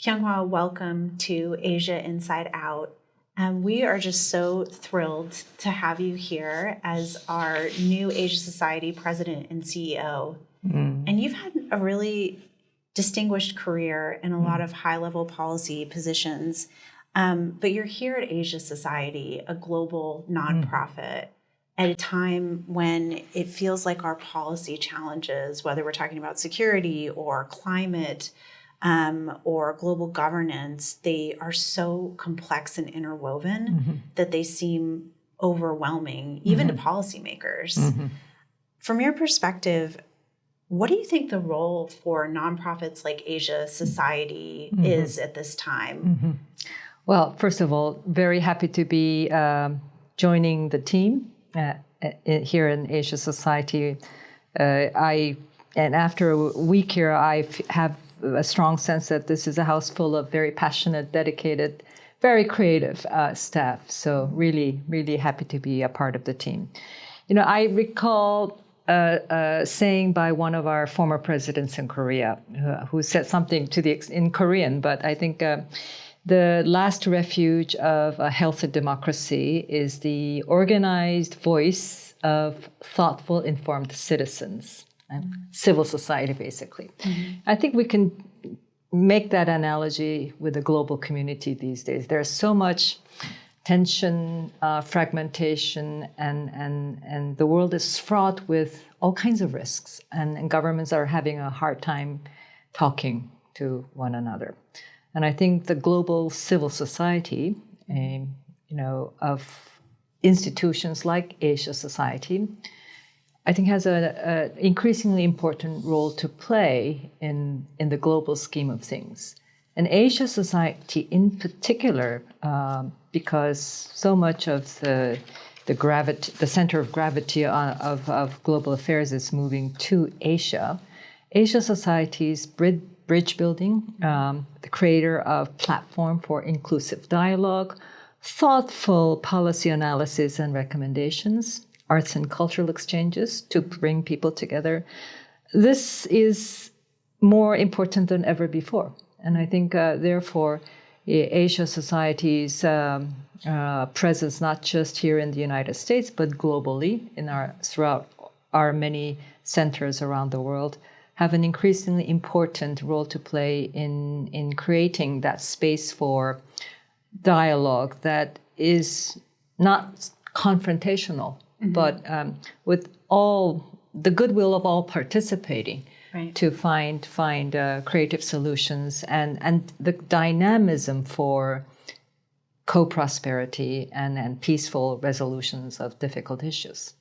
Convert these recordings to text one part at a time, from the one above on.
Kyung-wha, welcome to Asia Inside Out. We are just so thrilled to have you here as our new Asia Society president and CEO. And you've had a really distinguished career in a lot of high-level policy positions. But you're here at Asia Society, a global nonprofit, at a time when it feels like our policy challenges, whether we're talking about security or climate, or global governance, they are so complex and interwoven that they seem overwhelming, even to policymakers. From your perspective, what do you think the role for nonprofits like Asia Society is at this time? Well, first of all, very happy to be joining the team here in Asia Society. And after a week here, I have a strong sense that this is a house full of very passionate, dedicated, very creative staff. So really, really happy to be a part of the team. You know, I recall a saying by one of our former presidents in Korea who said something in Korean, but I think the last refuge of a healthy democracy is the organized voice of thoughtful, informed citizens. Civil society, basically. I think we can make that analogy with the global community these days. There's so much tension, fragmentation, and the world is fraught with all kinds of risks, and governments are having a hard time talking to one another. And I think the global civil society, of institutions like Asia Society, I think has an increasingly important role to play in the global scheme of things. And Asia Society in particular, because so much of the center of gravity of global affairs is moving to Asia, Asia Society's bridge building, the creator of platform for inclusive dialogue, thoughtful policy analysis and recommendations, arts and cultural exchanges to bring people together. This is more important than ever before. And I think, therefore, Asia Society's presence, not just here in the United States, but globally throughout our many centers around the world, have an increasingly important role to play in creating that space for dialogue that is not confrontational, but with all the goodwill of all participating, right, to find creative solutions and the dynamism for co-prosperity and peaceful resolutions of difficult issues.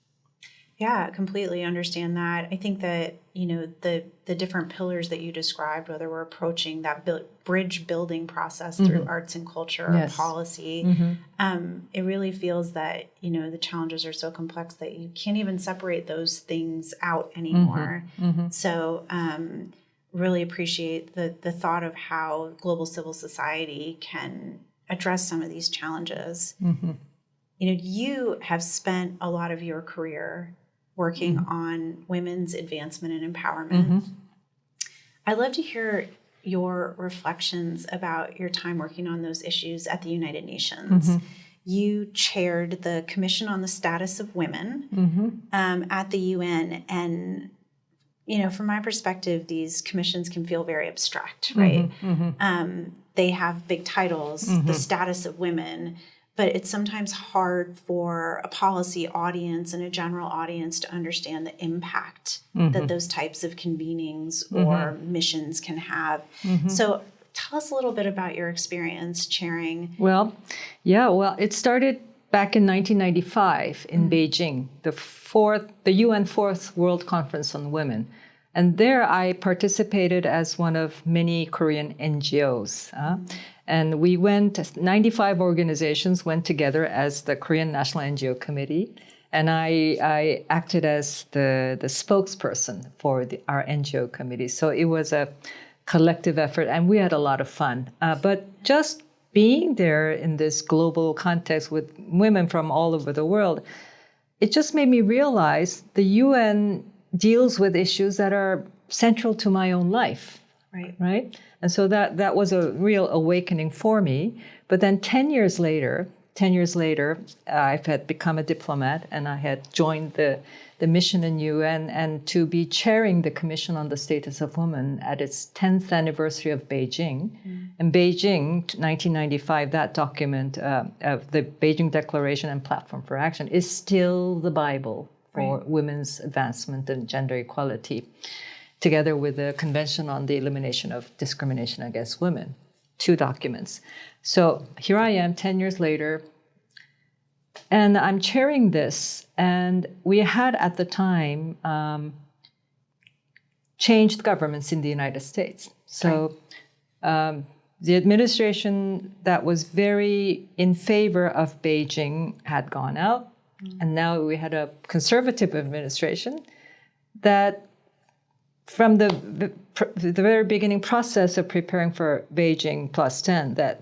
Yeah, completely understand that. I think that, the different pillars that you described, whether we're approaching that bridge building process through arts and culture or policy, it really feels that, the challenges are so complex that you can't even separate those things out anymore. So really appreciate the thought of how global civil society can address some of these challenges. You have spent a lot of your career working on women's advancement and empowerment. I'd love to hear your reflections about your time working on those issues at the United Nations. You chaired the Commission on the Status of Women at the UN. And, from my perspective, these commissions can feel very abstract, right? They have big titles, the status of women, but it's sometimes hard for a policy audience and a general audience to understand the impact that those types of convenings or missions can have. So tell us a little bit about your experience chairing. Well, it started back in 1995 in Beijing, the UN Fourth World Conference on Women. And there I participated as one of many Korean NGOs. And we 95 organizations went together as the Korean National NGO Committee. And I acted as the spokesperson for our NGO committee. So it was a collective effort and we had a lot of fun. But just being there in this global context with women from all over the world, it just made me realize the UN deals with issues that are central to my own life. Right? And so that was a real awakening for me. But then 10 years later, I had become a diplomat, and I had joined the mission in UN, and to be chairing the Commission on the Status of Women at its 10th anniversary of Beijing. And Beijing, 1995, that document of the Beijing Declaration and Platform for Action is still the Bible for women's advancement and gender equality, together with the Convention on the Elimination of Discrimination Against Women, 2 documents. So here I am 10 years later, and I'm chairing this, and we had at the time changed governments in the United States. So the administration that was very in favor of Beijing had gone out, and now we had a conservative administration that from the very beginning process of preparing for Beijing +10, that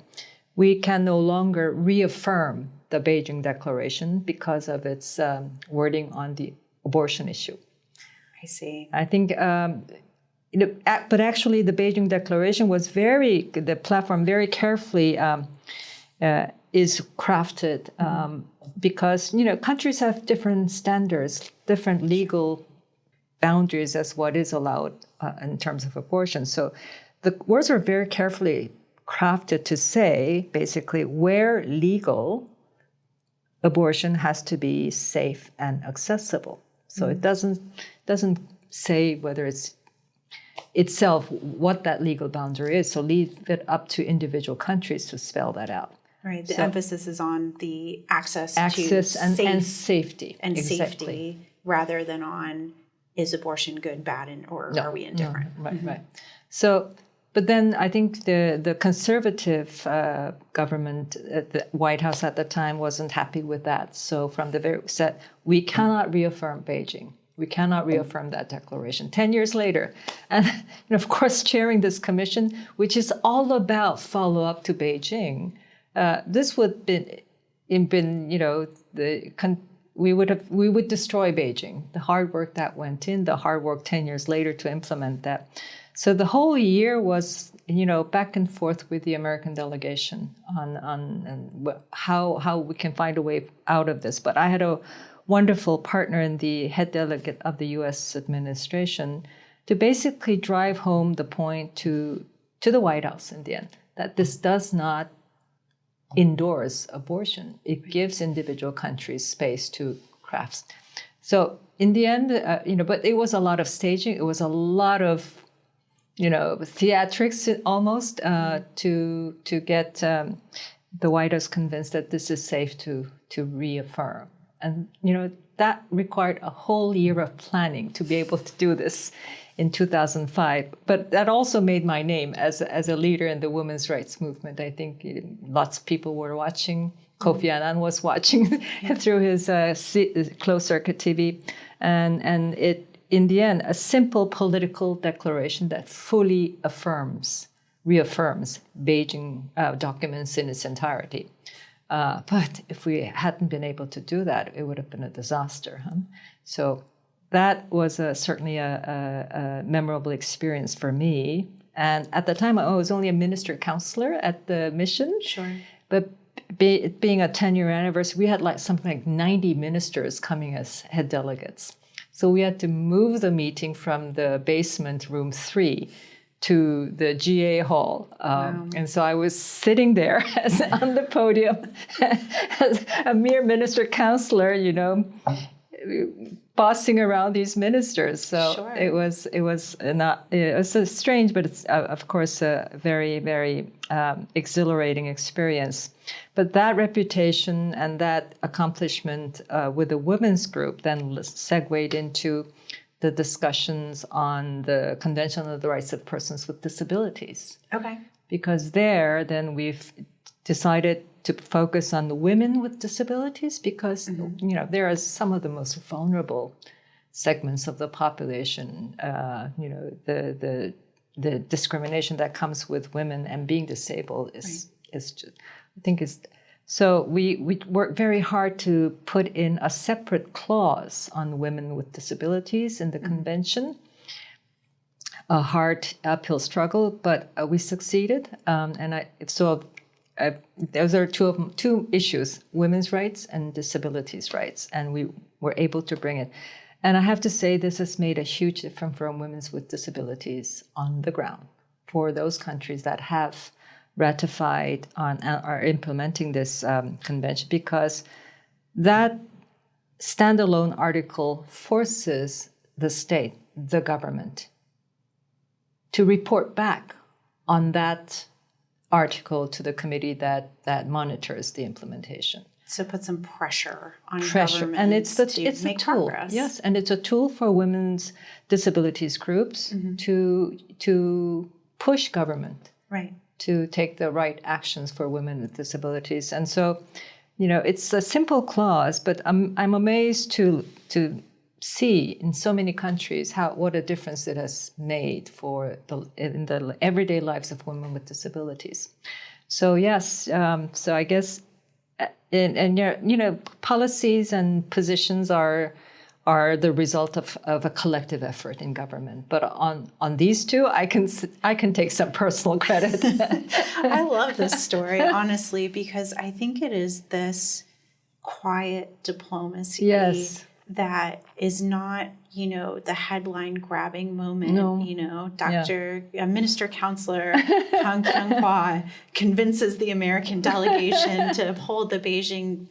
we can no longer reaffirm the Beijing Declaration because of its wording on the abortion issue. I see. I think, but actually the Beijing Declaration was the platform very carefully is crafted because, countries have different standards, different legal boundaries as what is allowed in terms of abortion. So the words are very carefully crafted to say, basically, where legal, abortion has to be safe and accessible. So it doesn't say whether it's itself what that legal boundary is. So leave it up to individual countries to spell that out. Right. The emphasis is on the access and safety. And safety rather than on is abortion good, bad, or are we indifferent? No, right. So, but then I think the conservative government at the White House at the time wasn't happy with that. So from the very set, we cannot reaffirm Beijing. We cannot reaffirm that declaration. 10 years later, and of course, chairing this commission, which is all about follow-up to Beijing, this would we would destroy Beijing. The hard work that went in, the hard work 10 years later to implement that. So the whole year was, back and forth with the American delegation on how we can find a way out of this. But I had a wonderful partner in the head delegate of the U.S. administration to basically drive home the point to the White House in the end, that this does not endorse abortion. It gives individual countries space to craft. So in the end, but it was a lot of staging. It was a lot of, theatrics almost to get the White House convinced that this is safe to reaffirm. And, that required a whole year of planning to be able to do this in 2005. But that also made my name as a leader in the women's rights movement. I think lots of people were watching. Kofi Annan was watching through his closed circuit TV. And it, in the end, a simple political declaration that fully reaffirms Beijing documents in its entirety. But if we hadn't been able to do that, it would have been a disaster. So that was certainly a memorable experience for me. And at the time, I was only a minister counselor at the mission. Sure. But being a 10-year anniversary, we had something like 90 ministers coming as head delegates. So we had to move the meeting from the basement, room 3, to the GA hall. Wow. And so I was sitting there on the podium as a mere minister counselor, bossing around these ministers. So sure. it was strange, but it's of course a very, very exhilarating experience. But that reputation and that accomplishment with the women's group then segued into the discussions on the Convention on the Rights of Persons with Disabilities. Okay. Because then we've decided to focus on the women with disabilities because, there are some of the most vulnerable segments of the population, the discrimination that comes with women and being disabled is just, I think is. So we worked very hard to put in a separate clause on women with disabilities in the convention. a hard uphill struggle, but we succeeded. Those are two issues: women's rights and disabilities rights, and we were able to bring it. And I have to say, this has made a huge difference for women with disabilities on the ground, for those countries that have ratified and are implementing this convention, because that standalone article forces the state, the government, to report back on that article to the committee that monitors the implementation. So put some pressure on governments and it's make a tool. Progress. Yes, and it's a tool for women's disabilities groups to push government to take the right actions for women with disabilities. And so, it's a simple clause, but I'm amazed to see in so many countries what a difference it has made in the everyday lives of women with disabilities. So yes, so I guess, policies and positions are the result of a collective effort in government. But on these two, I can take some personal credit. I love this story, honestly, because I think it is this quiet diplomacy that is not, the headline grabbing moment. No. Minister Counselor Kyung-wha convinces the American delegation to uphold the Beijing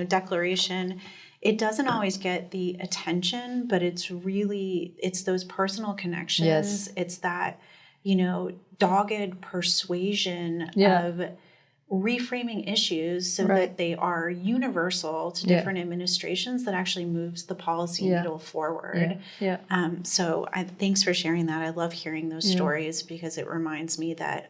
declaration. It doesn't always get the attention, but it's those personal connections. Yes. It's that, dogged persuasion of reframing issues so that they are universal to different administrations that actually moves the policy needle forward. So thanks for sharing that. I love hearing those stories, because it reminds me that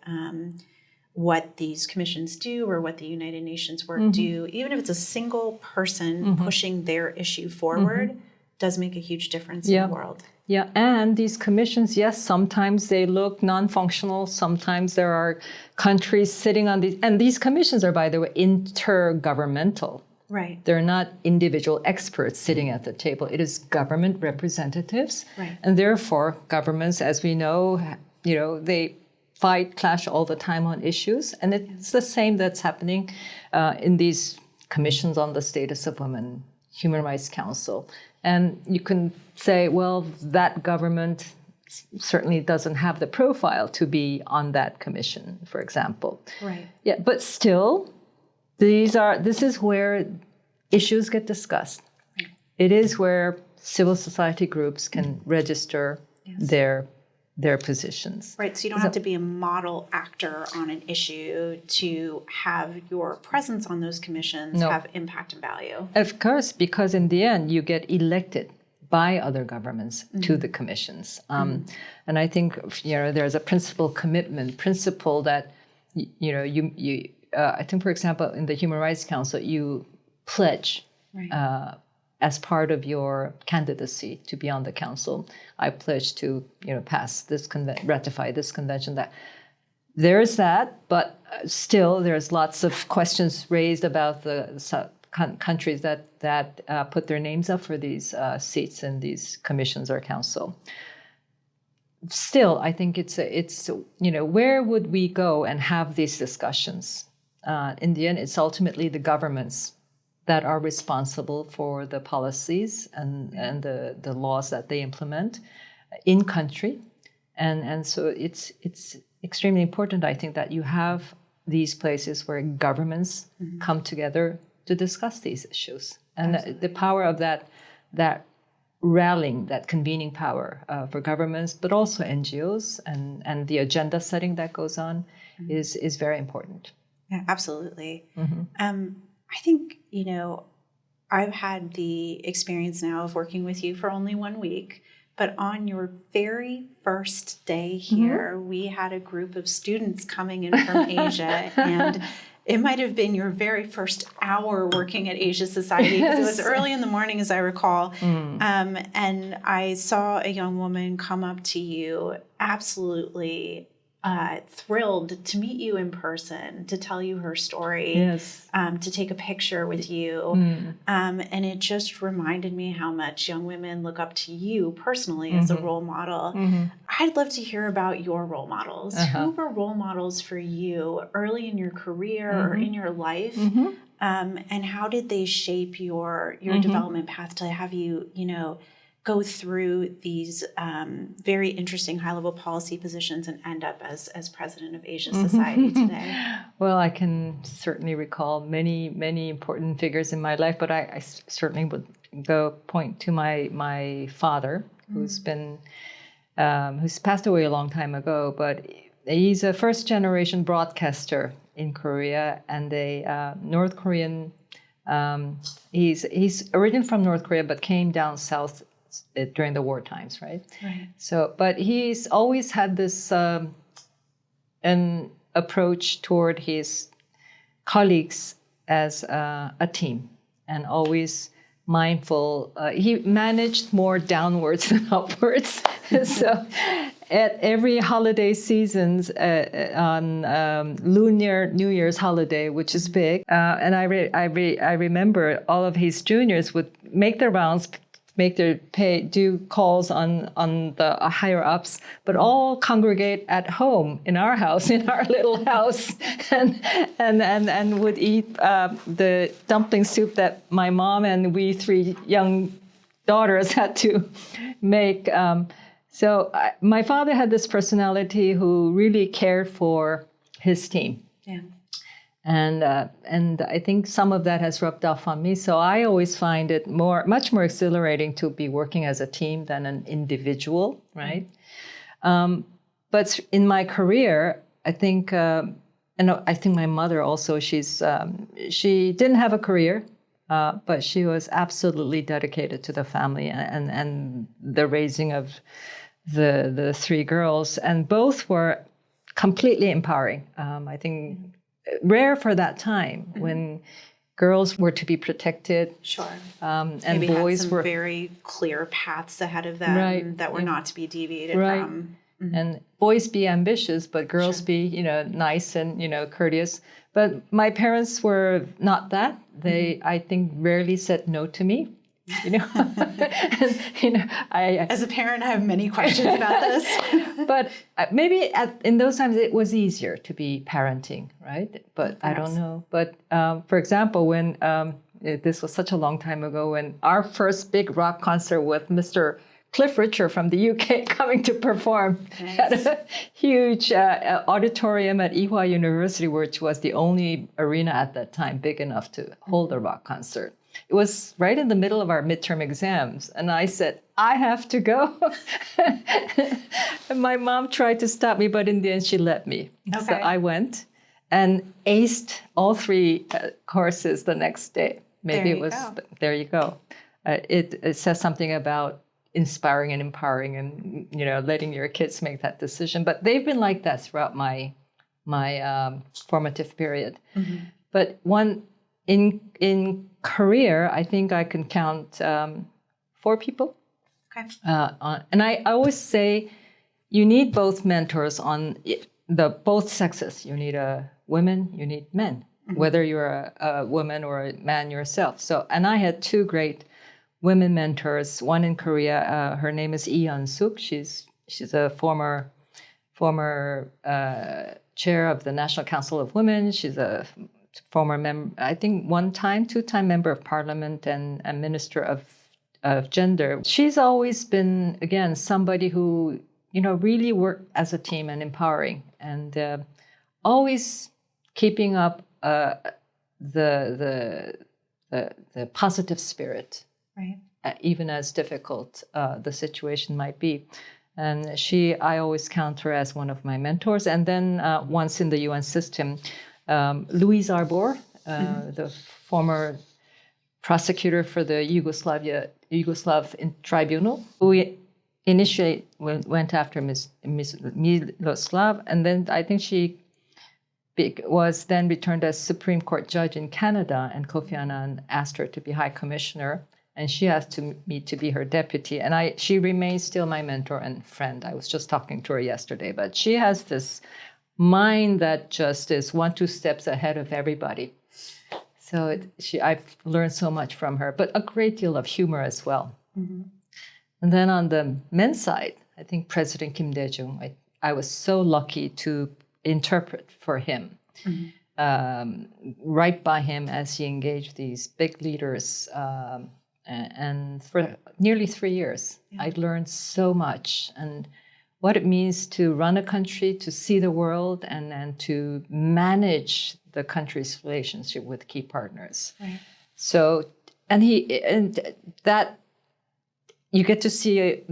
what these commissions do, or what the United Nations work do, even if it's a single person pushing their issue forward, does make a huge difference in the world. Yeah, and these commissions, yes, sometimes they look non-functional. Sometimes there are countries sitting on these, and these commissions are, by the way, intergovernmental. Right. They're not individual experts sitting at the table. It is government representatives. Right. And therefore, governments, as we know, they clash all the time on issues. And it's the same that's happening in these commissions on the status of women, Human Rights Council. And you can say, well, that government certainly doesn't have the profile to be on that commission, for example. Right. Yeah, but still, this is where issues get discussed. Right. It is where civil society groups can register their positions. Right, so you don't have to be a model actor on an issue to have your presence on those commissions have impact and value. Of course, because in the end, you get elected by other governments to the commissions. And I think, there's a principle that, I think, for example, in the Human Rights Council, you pledge as part of your candidacy to be on the council. I pledge to, ratify this convention. That there's that, but still there's lots of questions raised about the countries that put their names up for these seats in these commissions or council. Still, I think it's where would we go and have these discussions? In the end, it's ultimately the governments that are responsible for the policies and the laws that they implement in country. And so it's extremely important, I think, that you have these places where governments come together to discuss these issues. And the power of that rallying, that convening power for governments, but also NGOs, and the agenda setting that goes on is very important. Yeah, absolutely. I think, I've had the experience now of working with you for only 1 week, but on your very first day here, we had a group of students coming in from Asia, and it might have been your very first hour working at Asia Society, because it was early in the morning, as I recall. And I saw a young woman come up to you absolutely thrilled to meet you in person, to tell you her story, to take a picture with you. And it just reminded me how much young women look up to you personally as a role model. I'd love to hear about your role models. Who were role models for you early in your career or in your life? And how did they shape your development path to have you, go through these very interesting high-level policy positions and end up as president of Asia Society today? Well, I can certainly recall many, many important figures in my life, but I certainly would point to my father, who's passed away a long time ago, but he's a first-generation broadcaster in Korea and a North Korean. He's originally from North Korea, but came down south during the war times, right? So, but he's always had this an approach toward his colleagues as a team, and always mindful. He managed more downwards than upwards. So, at every holiday seasons, on Lunar New Year's holiday, which is big, and I remember all of his juniors would make their rounds, do calls on the higher ups, but all congregate at home in our house, in our little house, and would eat the dumpling soup that my mom and we three young daughters had to make. So my father had this personality who really cared for his team. And I think some of that has rubbed off on me. So I always find it much more exhilarating to be working as a team than an individual, right? But in my career, I think, and I think my mother also, she didn't have a career, but she was absolutely dedicated to the family and the raising of the three girls, and both were completely empowering. I think rare for that time when girls were to be protected. And maybe boys had some very clear paths ahead of them that were not to be deviated from. And boys be ambitious, but girls be, nice and, courteous. But my parents were not that. They, I think, rarely said no to me. As a parent, I have many questions about this. But maybe in those times it was easier to be parenting, right? But perhaps. I don't know. But for example, when this was such a long time ago, when our first big rock concert with Mr. Cliff Richard from the UK coming to perform at a huge auditorium at Ewha University, which was the only arena at that time big enough to hold a rock concert. It was right in the middle of our midterm exams. And I said, I have to go. And my mom tried to stop me, but in the end, she let me. Okay. So I went and aced all three courses the next day. Maybe there you go. It says something about inspiring and empowering and, letting your kids make that decision. But they've been like that throughout my formative period. But in career, I think I can count 4 people. Okay. And I always say you need both mentors on both sexes. You need women, you need men, whether you're a woman or a man yourself. So, and I had 2 great women mentors. One in Korea, her name is Lee Yeon-suk. She's a former chair of the National Council of Women. She's a former member, I think 2-time member of parliament and minister of gender. She's always been, again, somebody who, really worked as a team and empowering, and always keeping up the positive spirit, right? Even as difficult the situation might be. And I always count her as one of my mentors. And then once in the UN system, Louise Arbour, the former prosecutor for the Yugoslav Tribunal, who initially went after Ms. Miloslav, and then I think she was then returned as Supreme Court judge in Canada, and Kofi Annan asked her to be High Commissioner. and she asked me to be her deputy. And she remains still my mentor and friend. I was just talking to her yesterday, but she has this mind that just is 1-2 steps ahead of everybody. So I've learned so much from her, but a great deal of humor as well. Mm-hmm. And then on the men's side, I think President Kim Dae-jung, I was so lucky to interpret for him, right by him as he engaged these big leaders. And for nearly 3 years, I learned so much, and what it means to run a country, to see the world, and to manage the country's relationship with key partners. Right. So, and that you get to see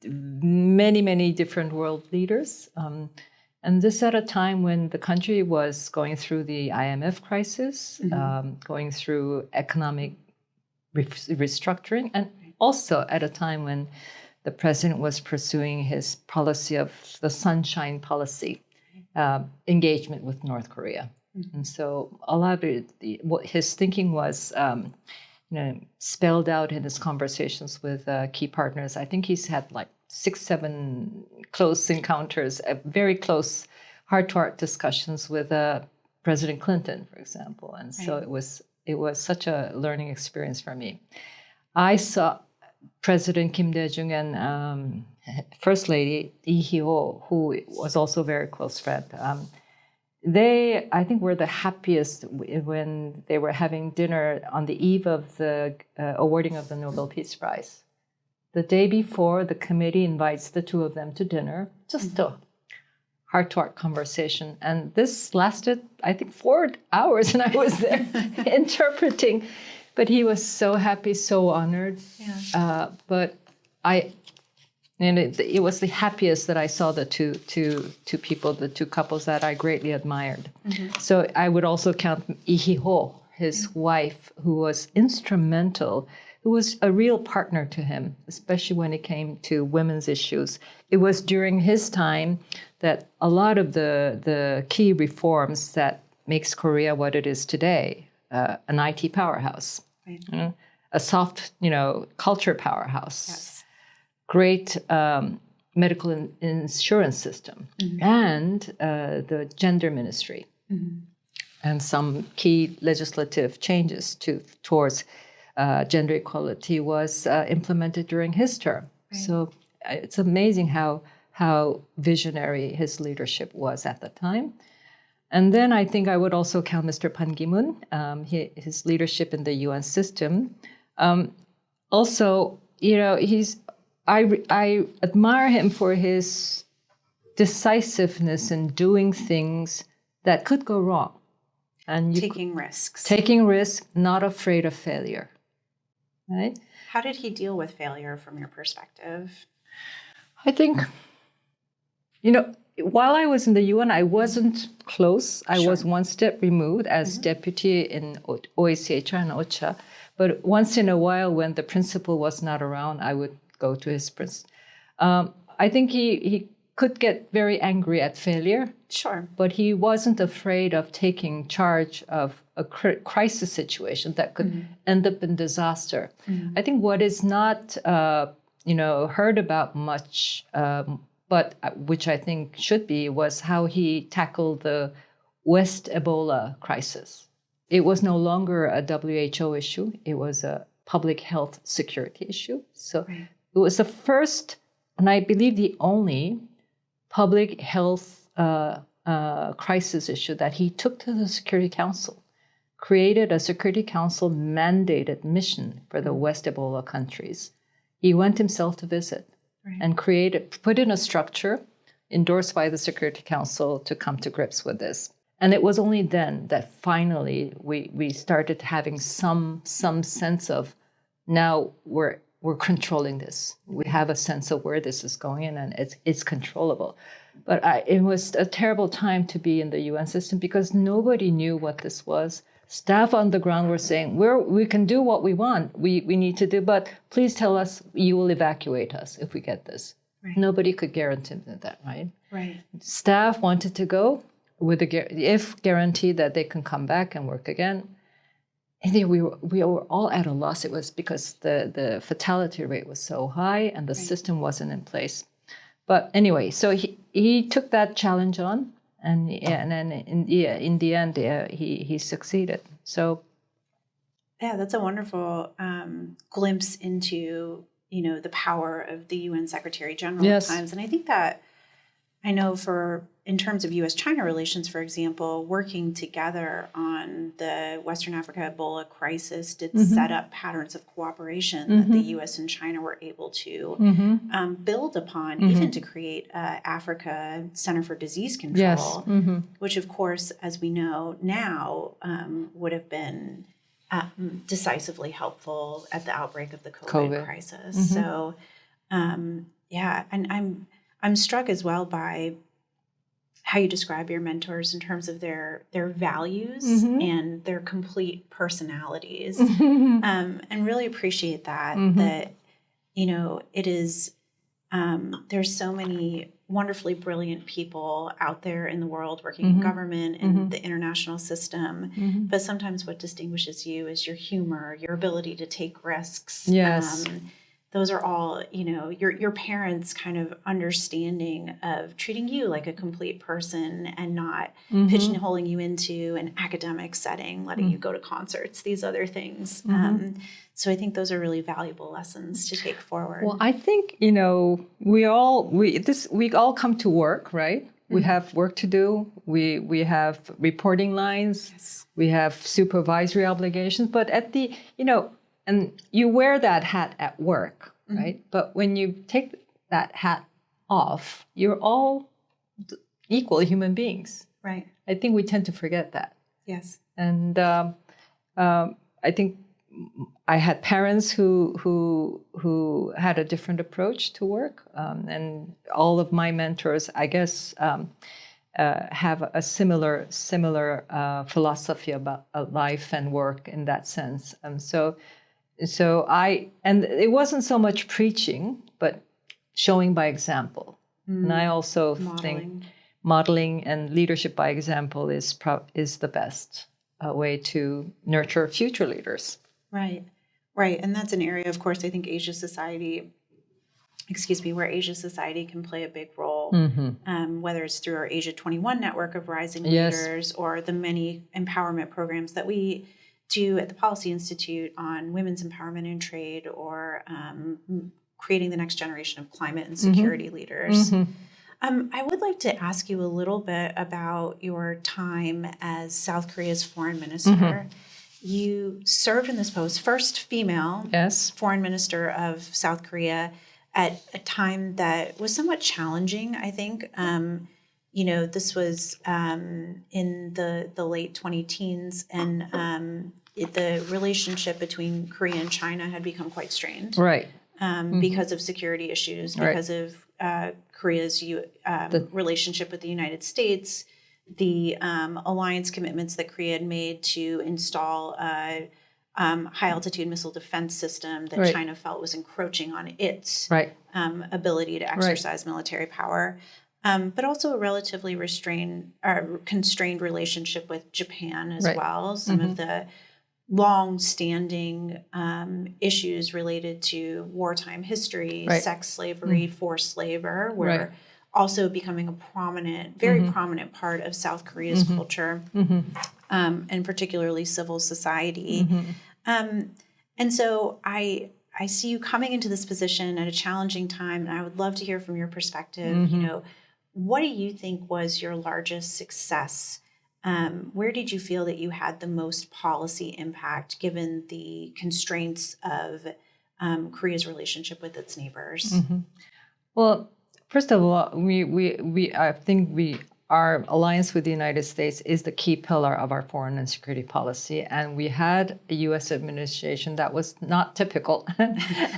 many, many different world leaders. And this at a time when the country was going through the IMF crisis, going through economic restructuring, and also at a time when the president was pursuing his policy of the sunshine policy, engagement with North Korea. Mm-hmm. And so a lot of it, what his thinking was, spelled out in his conversations with key partners. I think he's had like 6-7 close encounters, very close heart-to-heart discussions with President Clinton, for example. And so it was such a learning experience for me. I saw President Kim Dae-jung and First Lady Lee Hee-ho, who was also a very close friend. They, I think, were the happiest when they were having dinner on the eve of the awarding of the Nobel Peace Prize. The day before, the committee invites the two of them to dinner, just a heart-to-heart conversation. And this lasted, I think, 4 hours, and I was there interpreting. But he was so happy, so honored. Yeah. It was the happiest that I saw the two people, the two couples that I greatly admired. Mm-hmm. So I would also count Lee Hee-ho, his wife, who was instrumental, who was a real partner to him, especially when it came to women's issues. It was during his time that a lot of the key reforms that makes Korea what it is today, an IT powerhouse, right. A soft, culture powerhouse. Yes. Great medical insurance system, and the gender ministry, and some key legislative changes towards gender equality was implemented during his term. Right. So it's amazing how visionary his leadership was at the time. And then I think I would also count Mr. Pan Ki-moon, his leadership in the UN system. Also, I admire him for his decisiveness in doing things that could go wrong. And taking risks, not afraid of failure. Right? How did he deal with failure from your perspective? I think, while I was in the UN, I wasn't close. I was one step removed as deputy in OECHR and OCHA. But once in a while, when the principal was not around, I would go to his prince. I think he could get very angry at failure. Sure. But he wasn't afraid of taking charge of a crisis situation that could end up in disaster. I think what is not, heard about much, but which I think should be, was how he tackled the West Ebola crisis. It was no longer a WHO issue. It was a public health security issue. So it was the first, and I believe the only, public health crisis issue that he took to the Security Council, created a Security Council mandated mission for the West Ebola countries. He went himself to visit and put in a structure endorsed by the Security Council to come to grips with this. And it was only then that finally we started having some sense of, now we're controlling this. We have a sense of where this is going in, and it's controllable. But it was a terrible time to be in the UN system because nobody knew what this was. Staff on the ground were saying, we can do what we want, we need to do, but please tell us you will evacuate us if we get this. Right. Nobody could guarantee that, right? Right. Staff wanted to go with if guaranteed that they can come back and work again. we were all at a loss. It was because the fatality rate was so high and the system wasn't in place. But anyway, so he took that challenge on, and then in the end, he succeeded. So, yeah, that's a wonderful glimpse into the power of the UN Secretary General at times, and I think that I know in terms of U.S.-China relations, for example, working together on the Western Africa Ebola crisis did set up patterns of cooperation that the U.S. and China were able to build upon, even to create Africa Center for Disease Control, which, of course, as we know now, would have been decisively helpful at the outbreak of the COVID. crisis. So, yeah, and I'm struck as well by how you describe your mentors in terms of their values and their complete personalities, and really appreciate that it is there's so many wonderfully brilliant people out there in the world working in government and the international system, but sometimes what distinguishes you is your humor, your ability to take risks. Those are all, your parents' kind of understanding of treating you like a complete person and not pigeonholing you into an academic setting, letting you go to concerts, these other things. So I think those are really valuable lessons to take forward. Well, I think, we all come to work, right? We have work to do. We have reporting lines. We have supervisory obligations. But and you wear that hat at work, right? But when you take that hat off, you're all equal human beings. Right. I think we tend to forget that. Yes. And I think I had parents who had a different approach to work, and all of my mentors, I guess, have a similar philosophy about life and work in that sense. And it wasn't so much preaching, but showing by example. And I also think modeling and leadership by example is the best way to nurture future leaders. Right. And that's an area, of course, I think where Asia Society can play a big role, whether it's through our Asia 21 network of rising leaders or the many empowerment programs that we do at the Policy Institute on women's empowerment and trade, or creating the next generation of climate and security leaders. I would like to ask you a little bit about your time as South Korea's foreign minister. You served in this post, first female foreign minister of South Korea, at a time that was somewhat challenging, I think. This was in the late 20-teens, and the relationship between Korea and China had become quite strained. Right. Because of security issues, because of Korea's relationship with the United States, the alliance commitments that Korea had made to install a high-altitude missile defense system that China felt was encroaching on its ability to exercise military power, but also a relatively constrained relationship with Japan as well. Some of the long-standing issues related to wartime history, sex slavery, forced labor, were also becoming a very prominent part of South Korea's culture, and particularly civil society. And so I see you coming into this position at a challenging time, and I would love to hear from your perspective. What do you think was your largest success? Where did you feel that you had the most policy impact, given the constraints of Korea's relationship with its neighbors? Well, first of all, I think our alliance with the United States is the key pillar of our foreign and security policy, and we had a U.S. administration that was not typical.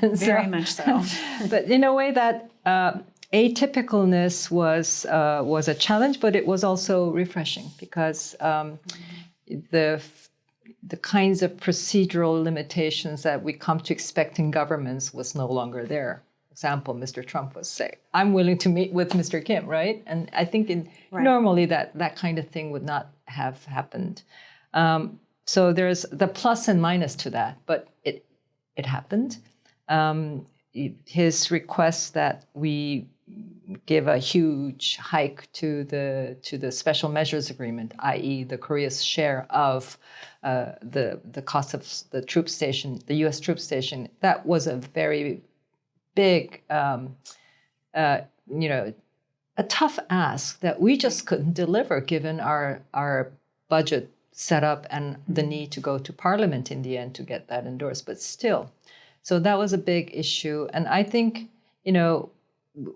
Very much so. But in a way that atypicalness was a challenge, but it was also refreshing, because the kinds of procedural limitations that we come to expect in governments was no longer there. Example, Mr. Trump was saying, I'm willing to meet with Mr. Kim, right? And I think normally that kind of thing would not have happened. so there's the plus and minus to that, but it happened. His request that we give a huge hike to the special measures agreement, i.e., the Korea's share of the cost of the troop station, the U.S. troop station. That was a very big, a tough ask that we just couldn't deliver given our budget setup and the need to go to Parliament in the end to get that endorsed. But still, so that was a big issue, and I think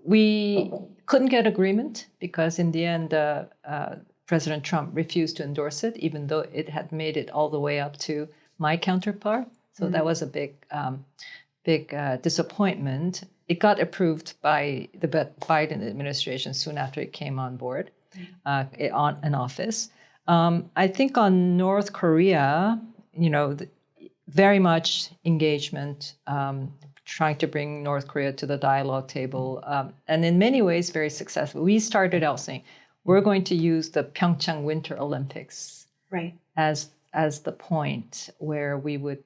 we couldn't get agreement because in the end, President Trump refused to endorse it, even though it had made it all the way up to my counterpart. So that was a big disappointment. It got approved by the Biden administration soon after it came on board, in office. I think on North Korea, very much engagement, trying to bring North Korea to the dialogue table, and in many ways very successful. We started out saying we're going to use the Pyeongchang Winter Olympics as the point where we would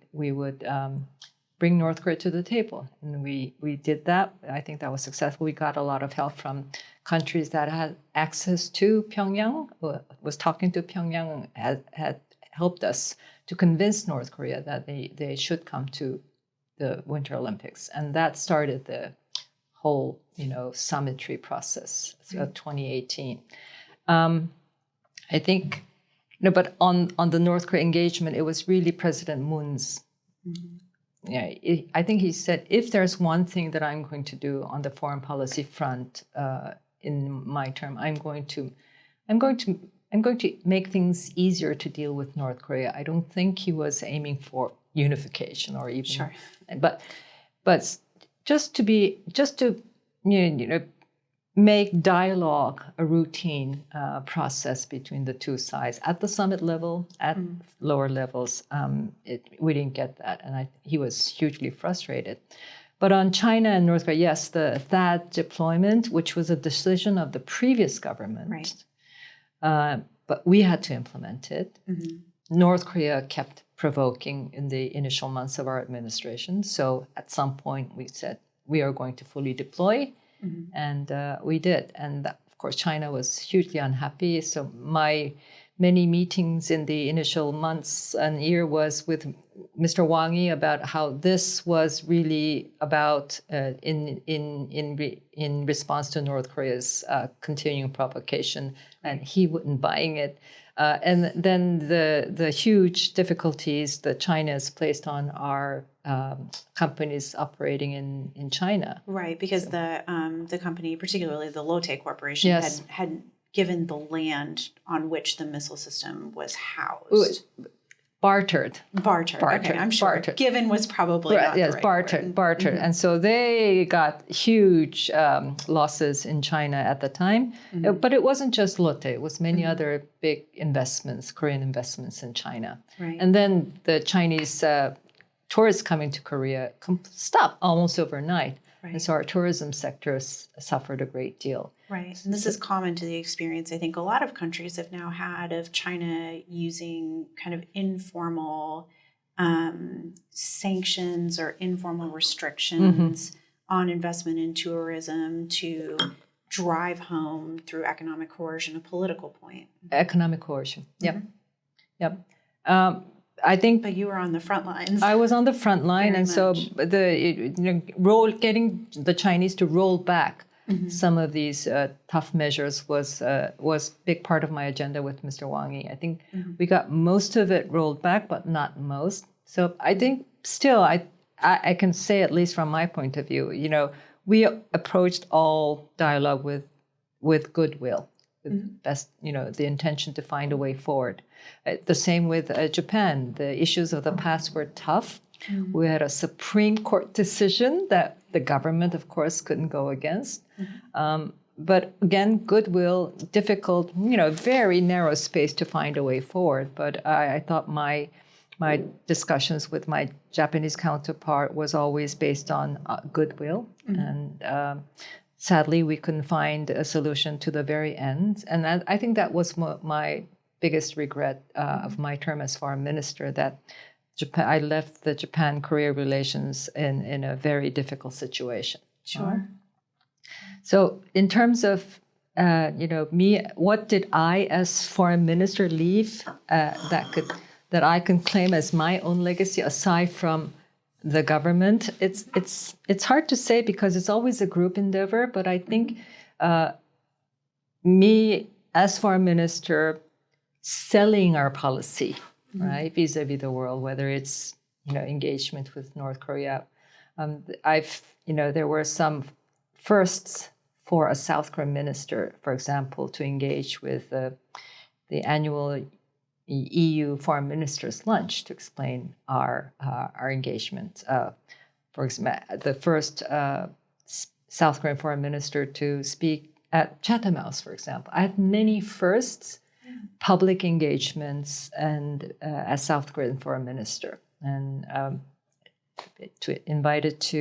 bring North Korea to the table, and we did that. I think that was successful. We got a lot of help from countries that had access to Pyongyang, was talking to Pyongyang, had helped us to convince North Korea that they should come to the Winter Olympics, and that started the whole, summitry process of 2018. I think, but on the North Korea engagement, it was really President Moon's. I think he said, if there's one thing that I'm going to do on the foreign policy front in my term, I'm going to make things easier to deal with North Korea. I don't think he was aiming for unification or even, but just to make dialogue a routine process between the two sides at the summit level, at lower levels. We didn't get that, and he was hugely frustrated. But on China and North Korea, yes, the THAAD deployment, which was a decision of the previous government, but we had to implement it. North Korea kept provoking in the initial months of our administration. So at some point we said, we are going to fully deploy. And we did. And of course, China was hugely unhappy. So my many meetings in the initial months and year was with Mr. Wang Yi about how this was really about in response to North Korea's continuing provocation, and he wouldn't buying it. And then the huge difficulties that China has placed on our companies operating in China. Right, because the company, particularly the Lotte Corporation, had given the land on which the missile system was housed. Bartered. Okay, I'm sure. Bartered. Given was probably not the right bartered. word. And so they got huge losses in China at the time. But it wasn't just Lotte. It was many other big investments, Korean investments in China. Right. And then the Chinese tourists coming to Korea stopped almost overnight. Right. And so our tourism sector suffered a great deal. Right. And this is common to the experience I think a lot of countries have now had of China using kind of informal sanctions or informal restrictions on investment in tourism to drive home through economic coercion a political point. Economic coercion. Yep. I think, but you were on the front lines. I was on the front line, Very and so getting the Chinese to roll back some of these tough measures was a big part of my agenda with Mr. Wang Yi. I think we got most of it rolled back, but not most. So I think still, I can say, at least from my point of view, we approached all dialogue with goodwill. Best, the intention to find a way forward. The same with Japan. The issues of the past were tough. We had a Supreme Court decision that the government, of course, couldn't go against. But again, goodwill, difficult, very narrow space to find a way forward. But I thought my discussions with my Japanese counterpart was always based on goodwill. And sadly, we couldn't find a solution to the very end. And I think that was my biggest regret of my term as foreign minister, that I left the Japan-Korea relations in a very difficult situation. Sure. So in terms of me, what did I as foreign minister leave that I can claim as my own legacy aside from the government? It's hard to say because it's always a group endeavor. But I think me as foreign minister selling our policy, right, vis-a-vis the world, whether it's engagement with North Korea. There were some firsts for a South Korean minister, for example, to engage with the annual EU foreign ministers' lunch to explain our engagement. For example, the first South Korean foreign minister to speak at Chatham House, for example. I had many firsts, public engagements, and as South Korean foreign minister, and invited to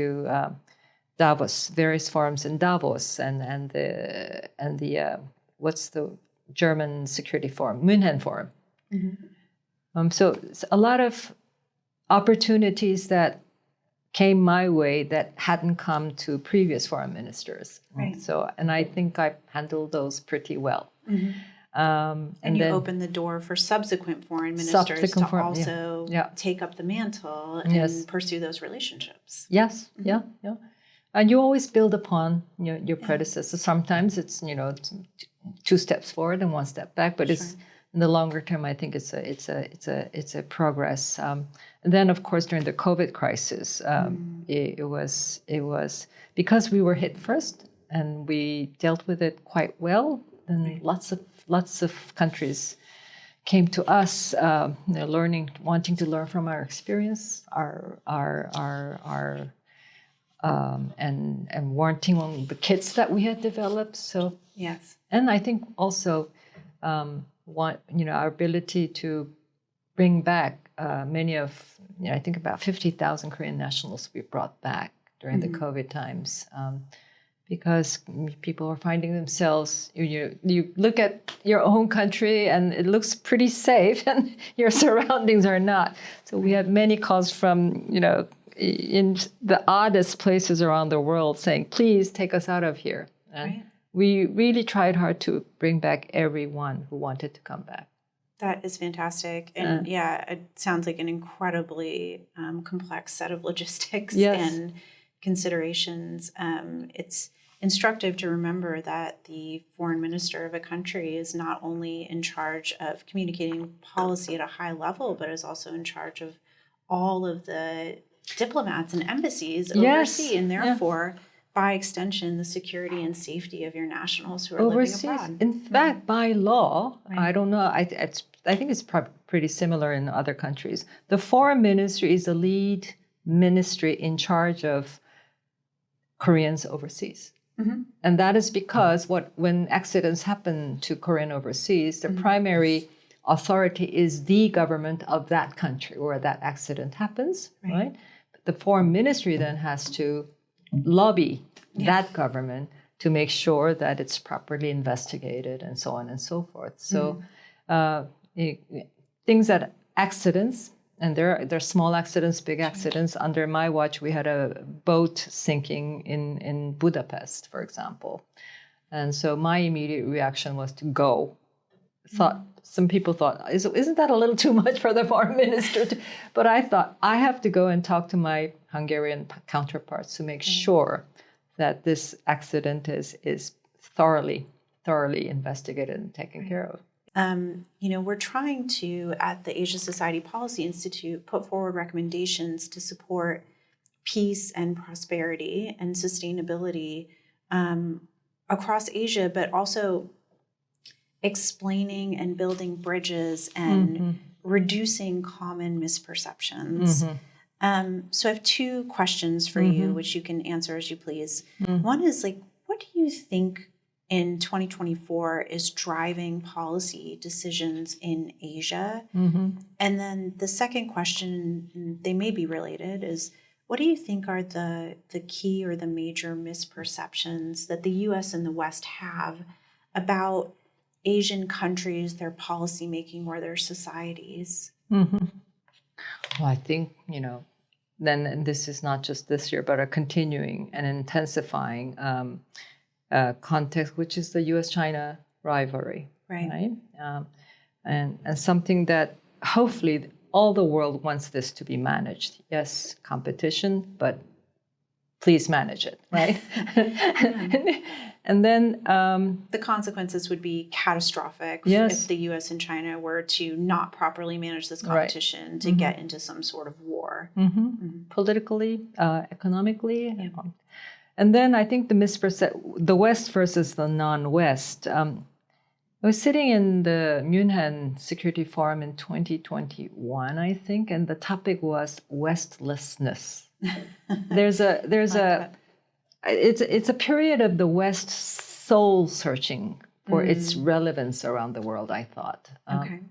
Davos, various forums in Davos, and the what's the German Security Forum, München Forum. So a lot of opportunities that came my way that hadn't come to previous foreign ministers. Right. And I think I handled those pretty well. And you then opened the door for subsequent foreign ministers to also take up the mantle and pursue those relationships. Yes, yeah. And you always build upon your predecessors. Sometimes it's 2 steps forward and 1 step back, but it's in the longer term. I think it's a progress. And then, of course, during the COVID crisis, it was because we were hit first and we dealt with it quite well. Then lots of countries came to us, wanting to learn from our experience, and warranting on the kits that we had developed. So yes, and I think also our ability to bring back many of I think about 50,000 Korean nationals we brought back during the COVID times. Because people are finding themselves, you look at your own country and it looks pretty safe and your surroundings are not. So we had many calls from, in the oddest places around the world saying, please take us out of here. And we really tried hard to bring back everyone who wanted to come back. That is fantastic. And it sounds like an incredibly complex set of logistics and considerations. It's instructive to remember that the foreign minister of a country is not only in charge of communicating policy at a high level, but is also in charge of all of the diplomats and embassies overseas, and therefore, by extension, the security and safety of your nationals who are overseas. living abroad. In fact, by law, I don't know, I think it's pretty similar in other countries. The foreign ministry is the lead ministry in charge of Koreans overseas. And that is because when accidents happen to Korean overseas, the primary authority is the government of that country where that accident happens, right? But the foreign ministry then has to lobby that government to make sure that it's properly investigated and so on and so forth. So things that accidents, and there are small accidents, big accidents. Under my watch, we had a boat sinking in Budapest, for example. And so my immediate reaction was to go. Some people thought, isn't that a little too much for the foreign minister? But I thought, I have to go and talk to my Hungarian counterparts to make sure that this accident is thoroughly investigated and taken care of. We're trying to, at the Asia Society Policy Institute, put forward recommendations to support peace and prosperity and sustainability across Asia, but also explaining and building bridges and reducing common misperceptions. So I have 2 questions for you, which you can answer as you please. One is what do you think in 2024 is driving policy decisions in Asia? And then the second question, they may be related, is what do you think are the key or the major misperceptions that the U.S. and the West have about Asian countries, their policy making or their societies? Mm-hmm. Well, I think, then this is not just this year, but a continuing and intensifying context, which is the U.S.-China rivalry, right? And something that hopefully all the world wants this to be managed. Yes, competition, but please manage it, right? And then the consequences would be catastrophic if the U.S. and China were to not properly manage this competition to get into some sort of war. Politically, economically. Yeah. And then I think the West versus the non-West. I was sitting in the München Security Forum in 2021, I think, and the topic was Westlessness. It's a period of the West soul searching for its relevance around the world, I thought. And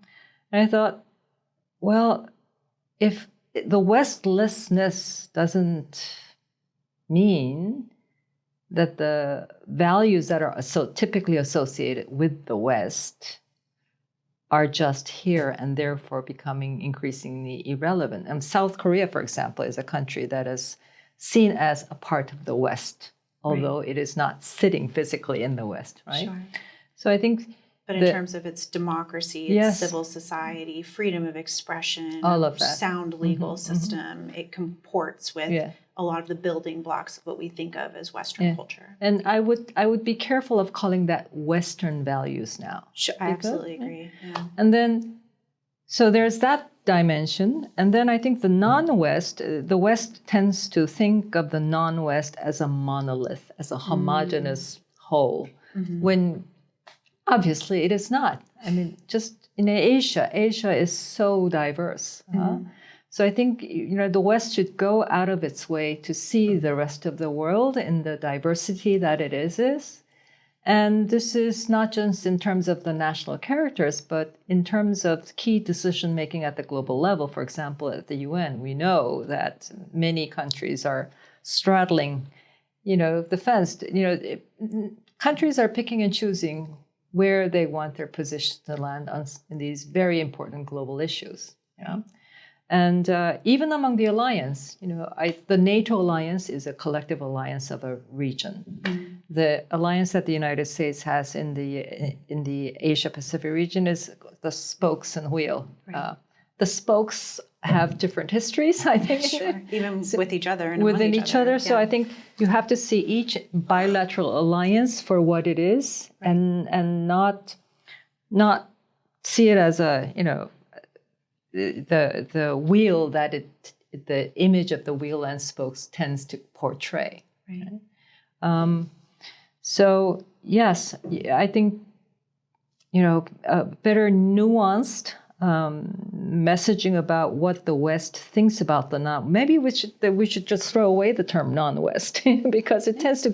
I thought, well, if the Westlessness doesn't mean that the values that are so typically associated with the West are just here and therefore becoming increasingly irrelevant. And South Korea, for example, is a country that is seen as a part of the West, although it is not sitting physically in the West, right? Sure. So I think... But in terms of its democracy, its civil society, freedom of expression, all of that, sound legal system, it comports with a lot of the building blocks of what we think of as Western culture. And I would be careful of calling that Western values now. Sure, I absolutely agree. Yeah. And then, so there's that dimension. And then I think the non-West, the West tends to think of the non-West as a monolith, as a homogeneous whole, when obviously it is not. I mean, just in Asia is so diverse. So I think, the West should go out of its way to see the rest of the world in the diversity that it is. And this is not just in terms of the national characters, but in terms of key decision making at the global level. For example, at the UN, we know that many countries are straddling, the fence. Countries are picking and choosing where they want their position to land in these very important global issues. And even among the alliance, the NATO alliance is a collective alliance of a region. The alliance that the United States has in the Asia Pacific region is the spokes and wheel. The spokes have different histories, I think. Sure. Even with each other. And within each other. So I think you have to see each bilateral alliance for what it is, and not see it as a, the wheel that the image of the wheel and spokes tends to portray. So yes, I think, a better nuanced messaging about what the West thinks about the non. Maybe we should just throw away the term non-West because it tends to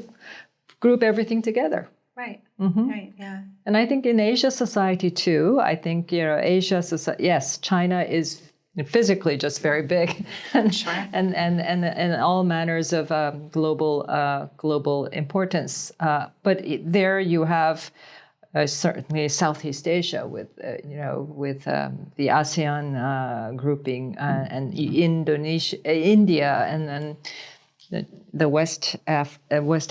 group everything together. Right. Right. Yeah. And I think in Asia society too. I think Asia society. Yes, China is physically just very big, and and all manners of global importance. But there you have. Certainly Southeast Asia with the ASEAN grouping and India, and then the West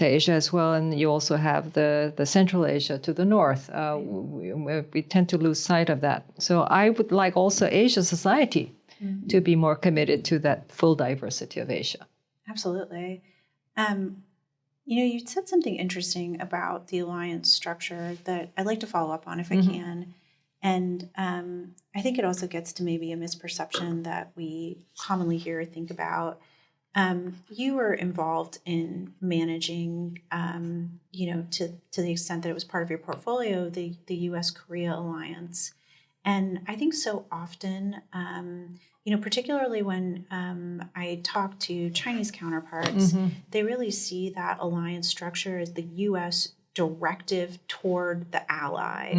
Asia as well, and you also have the Central Asia to the north. We tend to lose sight of that. So I would like also Asia society to be more committed to that full diversity of Asia. Absolutely. You said something interesting about the alliance structure that I'd like to follow up on if I can. And I think it also gets to maybe a misperception that we commonly hear or think about. You were involved in managing, to the extent that it was part of your portfolio, the U.S.-Korea alliance. And I think so often, particularly when I talk to Chinese counterparts, they really see that alliance structure as the U.S. directive toward the ally.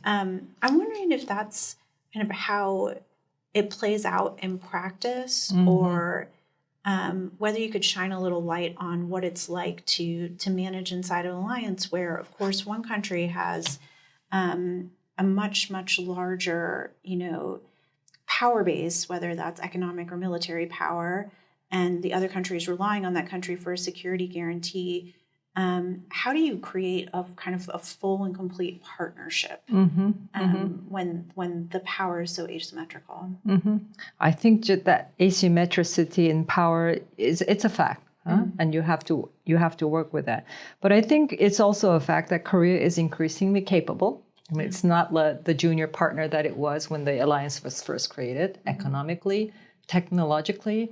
I'm wondering if that's kind of how it plays out in practice, or whether you could shine a little light on what it's like to manage inside an alliance where, of course, one country has a much, much larger, power base, whether that's economic or military power, and the other countries relying on that country for a security guarantee, how do you create a kind of a full and complete partnership when the power is so asymmetrical? I think that asymmetricity in power it's a fact, and you have to work with that. But I think it's also a fact that Korea is increasingly capable. I mean, it's not the junior partner that it was when the alliance was first created, economically, technologically,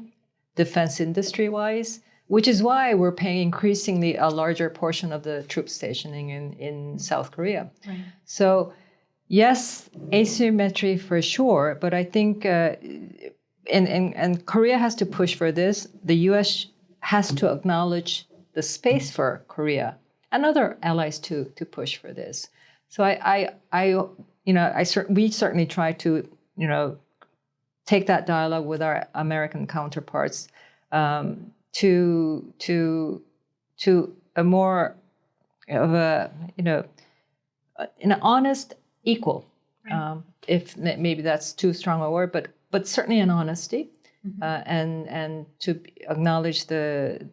defense industry-wise, which is why we're paying increasingly a larger portion of the troop stationing in South Korea. Right. So, yes, asymmetry for sure, but I think, and Korea has to push for this. The U.S. has to acknowledge the space for Korea and other allies to push for this. So we certainly try to, take that dialogue with our American counterparts to a more of a, an honest equal, right. If maybe that's too strong a word, but certainly an honesty, and to acknowledge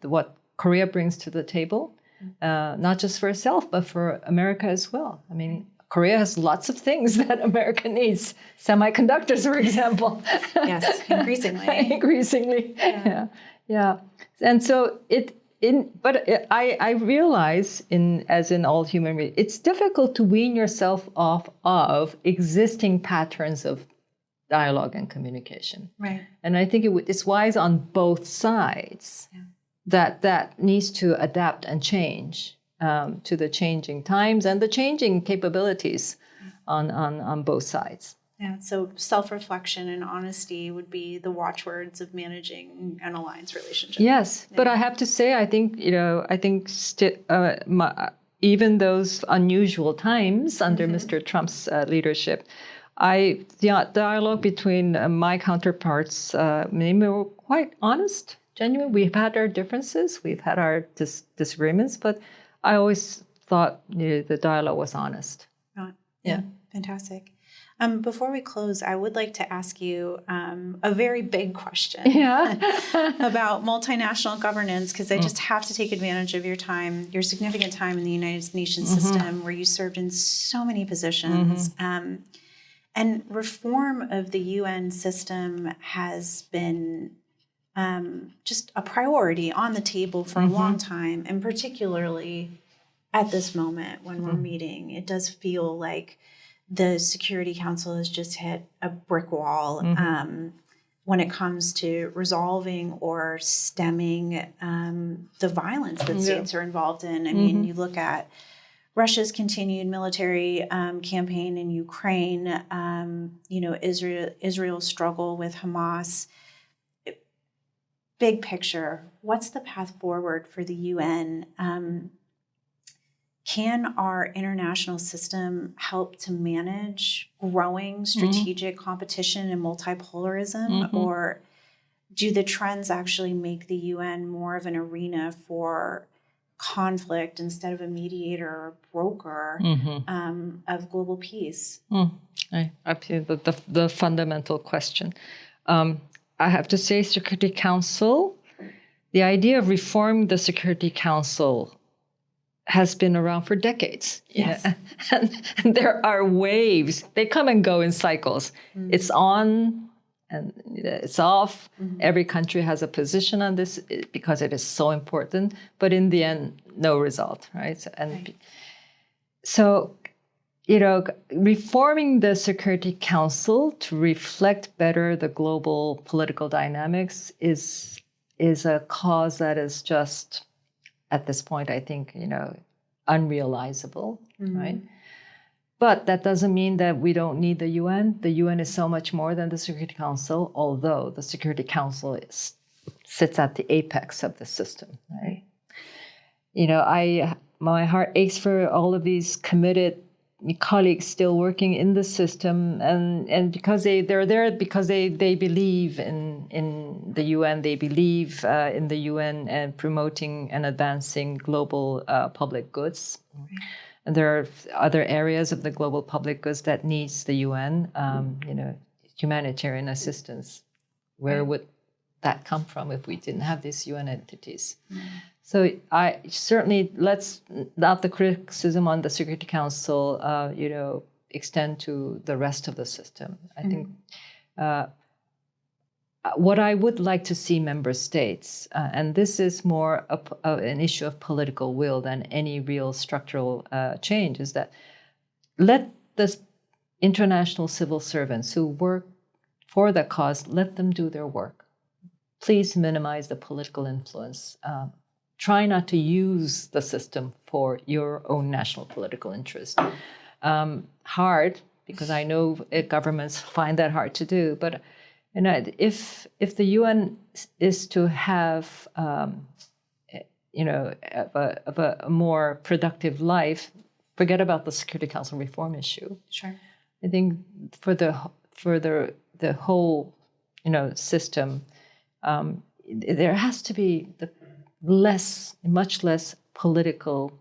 what Korea brings to the table. Not just for itself, but for America as well. I mean, Korea has lots of things that America needs. Semiconductors, for example. Yes, increasingly. Increasingly, yeah. And so I realize, as in all human beings, it's difficult to wean yourself off of existing patterns of dialogue and communication. Right. And I think it's wise on both sides. Yeah. That needs to adapt and change to the changing times and the changing capabilities on both sides. Yeah, so self-reflection and honesty would be the watchwords of managing an alliance relationship. Yes, but I have to say, I think even those unusual times under Mr. Trump's leadership, the dialogue between my counterparts maybe were quite honest. Genuine. We've had our differences, we've had our disagreements, but I always thought the dialogue was honest. Yeah, fantastic. Before we close, I would like to ask you a very big question about multinational governance, because I just have to take advantage of your significant time in the United Nations system, where you served in so many positions. And reform of the UN system has been just a priority on the table for a long time, and particularly at this moment when we're meeting, it does feel like the Security Council has just hit a brick wall when it comes to resolving or stemming the violence that states are involved in. I mean, you look at Russia's continued military campaign in Ukraine, Israel's struggle with Hamas. Big picture, what's the path forward for the UN? Can our international system help to manage growing strategic competition and multipolarism? Or do the trends actually make the UN more of an arena for conflict instead of a mediator or broker of global peace? I feel the fundamental question. I have to say, Security Council, the idea of reforming the Security Council has been around for decades. Yes. And there are waves. They come and go in cycles. It's on and it's off. Every country has a position on this because it is so important. But in the end, no result, right? So reforming the Security Council to reflect better the global political dynamics is a cause that is just, at this point, I think, unrealizable, right? But that doesn't mean that we don't need the UN. The UN is so much more than the Security Council, although the Security Council sits at the apex of the system, right? My heart aches for all of these committed colleagues still working in the system, and because they're there because they believe in the UN, they believe in the UN and promoting and advancing global public goods. And there are other areas of the global public goods that needs the UN, humanitarian assistance. Where would that come from if we didn't have these UN entities? So I certainly, let's not the criticism on the Security Council, extend to the rest of the system. I think what I would like to see member states, and this is more an issue of political will than any real structural change, is that let the international civil servants who work for the cause, let them do their work. Please minimize the political influence. Try not to use the system for your own national political interest. Hard, because I know governments find that hard to do, but if the UN is to have a more productive life, forget about the Security Council reform issue. Sure. I think for the whole system, there has to be much less political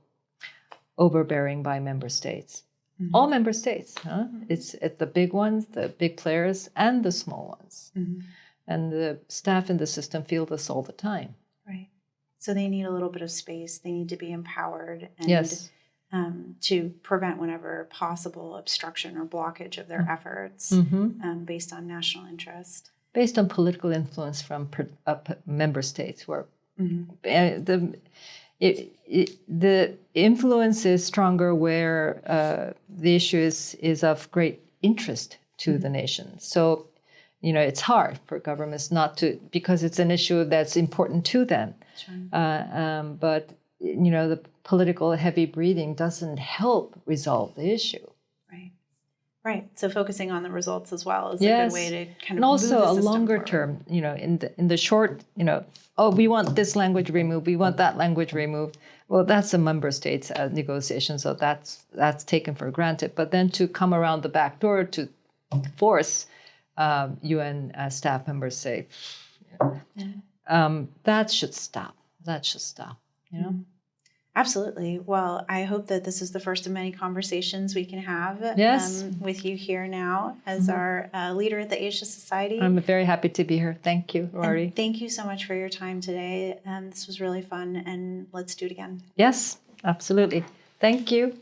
overbearing by member states. Mm-hmm. All member states, It's at the big ones, the big players, and the small ones. Mm-hmm. And the staff in the system feel this all the time. Right. So they need a little bit of space. They need to be empowered and yes. To prevent whenever possible obstruction or blockage of their efforts based on national interest. Based on political influence from member states, where the influence is stronger where the issue is of great interest to the nation. So, it's hard for governments not to, because it's an issue that's important to them. Sure. But, the political heavy breathing doesn't help resolve the issue. Right. So focusing on the results as well is yes. a good way to kind of and also move the a system longer forward. term, in the short, we want this language removed, we want that language removed. Well, that's a member states negotiation, so that's taken for granted. But then to come around the back door to force UN staff members say, that should stop. That should stop. Absolutely. Well, I hope that this is the first of many conversations we can have with you here now as our leader at the Asia Society. I'm very happy to be here. Thank you, Rorry. And thank you so much for your time today. This was really fun, and let's do it again. Yes, absolutely. Thank you.